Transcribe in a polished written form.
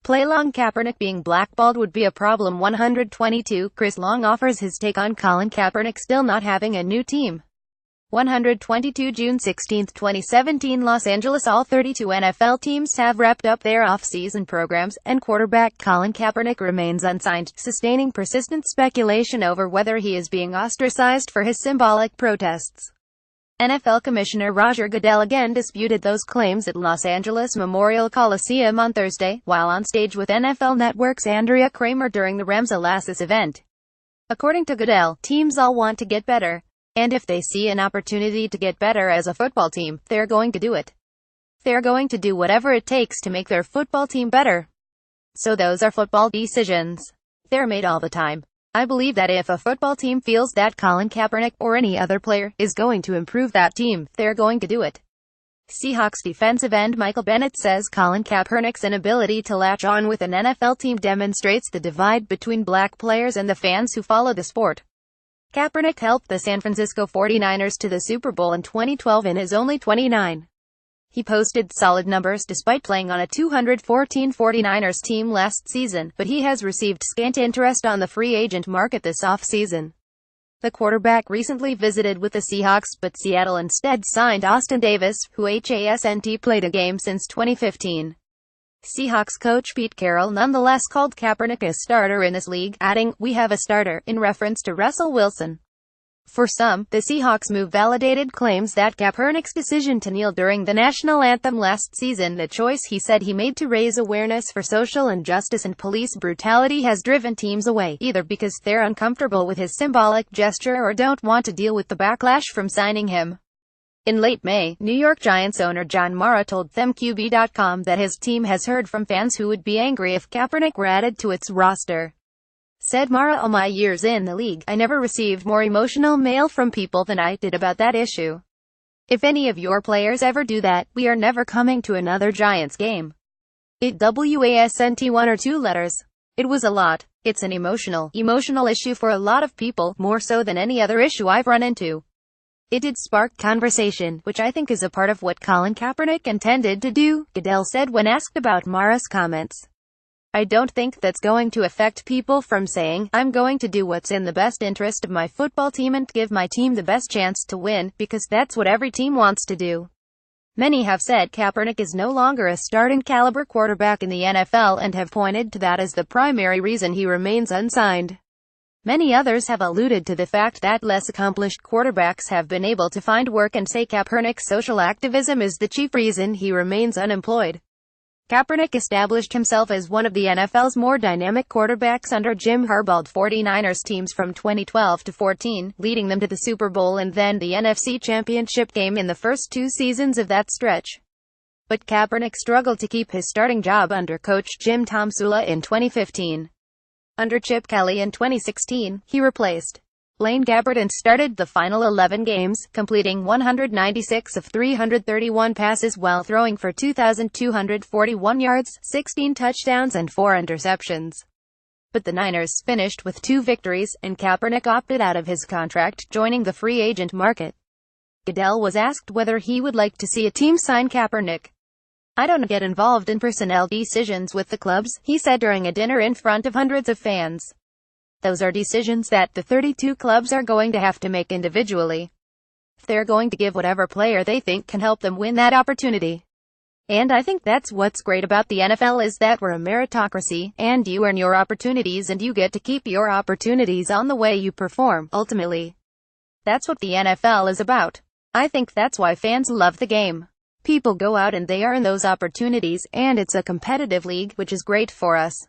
Play Long. Kaepernick being blackballed would be a problem. 122. Chris Long offers his take on Colin Kaepernick still not having a new team. 122. June 16, 2017. Los Angeles. All 32 NFL teams have wrapped up their off-season programs, and quarterback Colin Kaepernick remains unsigned, sustaining persistent speculation over whether he is being ostracized for his symbolic protests. NFL Commissioner Goodell again disputed those claims at Los Angeles Memorial Coliseum on Thursday, while on stage with NFL Network's Andrea Kramer during the Rams-Alasis event. According to Goodell, teams all want to get better. And if they see an opportunity to get better as a football team, they're going to do it. They're going to do whatever it takes to make their football team better. So those are football decisions. They're made all the time. I believe that if a football team feels that Colin Kaepernick, or any other player, is going to improve that team, they're going to do it. Seahawks defensive end Michael Bennett says Colin Kaepernick's inability to latch on with an NFL team demonstrates the divide between black players and the fans who follow the sport. Kaepernick helped the San Francisco 49ers to the Super Bowl in 2012 and is only 29. He posted solid numbers despite playing on a 214 49ers team last season, but he has received scant interest on the free agent market this offseason. The quarterback recently visited with the Seahawks, but Seattle instead signed Austin Davis, who hasn't played a game since 2015. Seahawks coach Pete Carroll nonetheless called Kaepernick a starter in this league, adding, "We have a starter," in reference to Russell Wilson. For some, the Seahawks move validated claims that Kaepernick's decision to kneel during the national anthem last season, a choice he said he made to raise awareness for social injustice and police brutality, has driven teams away, either because they're uncomfortable with his symbolic gesture or don't want to deal with the backlash from signing him. In late May, New York Giants owner John Mara told ThemeQB.com that his team has heard from fans who would be angry if Kaepernick were added to its roster. Said Mara, "All my years in the league, I never received more emotional mail from people than I did about that issue. If any of your players ever do that, we are never coming to another Giants game." It wasn't 1 or 2 letters. It was a lot. It's an emotional issue for a lot of people, more so than any other issue I've run into. It did spark conversation, which I think is a part of what Colin Kaepernick intended to do, Goodell said when asked about Mara's comments. "I don't think that's going to affect people from saying, I'm going to do what's in the best interest of my football team and give my team the best chance to win, because that's what every team wants to do." Many have said Kaepernick is no longer a starting caliber quarterback in the NFL and have pointed to that as the primary reason he remains unsigned. Many others have alluded to the fact that less accomplished quarterbacks have been able to find work and say Kaepernick's social activism is the chief reason he remains unemployed. Kaepernick established himself as one of the NFL's more dynamic quarterbacks under Jim Harbaugh's 49ers teams from 2012 to 14, leading them to the Super Bowl and then the NFC Championship game in the first 2 seasons of that stretch. But Kaepernick struggled to keep his starting job under coach Jim Tomsula in 2015. Under Chip Kelly in 2016, he replaced Blaine Gabbert and started the final 11 games, completing 196 of 331 passes while throwing for 2,241 yards, 16 touchdowns and 4 interceptions. But the Niners finished with 2 victories, and Kaepernick opted out of his contract, joining the free agent market. Goodell was asked whether he would like to see a team sign Kaepernick. "I don't get involved in personnel decisions with the clubs," he said during a dinner in front of hundreds of fans. "Those are decisions that the 32 clubs are going to have to make individually. They're going to give whatever player they think can help them win that opportunity. And I think that's what's great about the NFL is that we're a meritocracy, and you earn your opportunities and you get to keep your opportunities on the way you perform, ultimately. That's what the NFL is about. I think that's why fans love the game. People go out and they earn those opportunities, and it's a competitive league, which is great for us."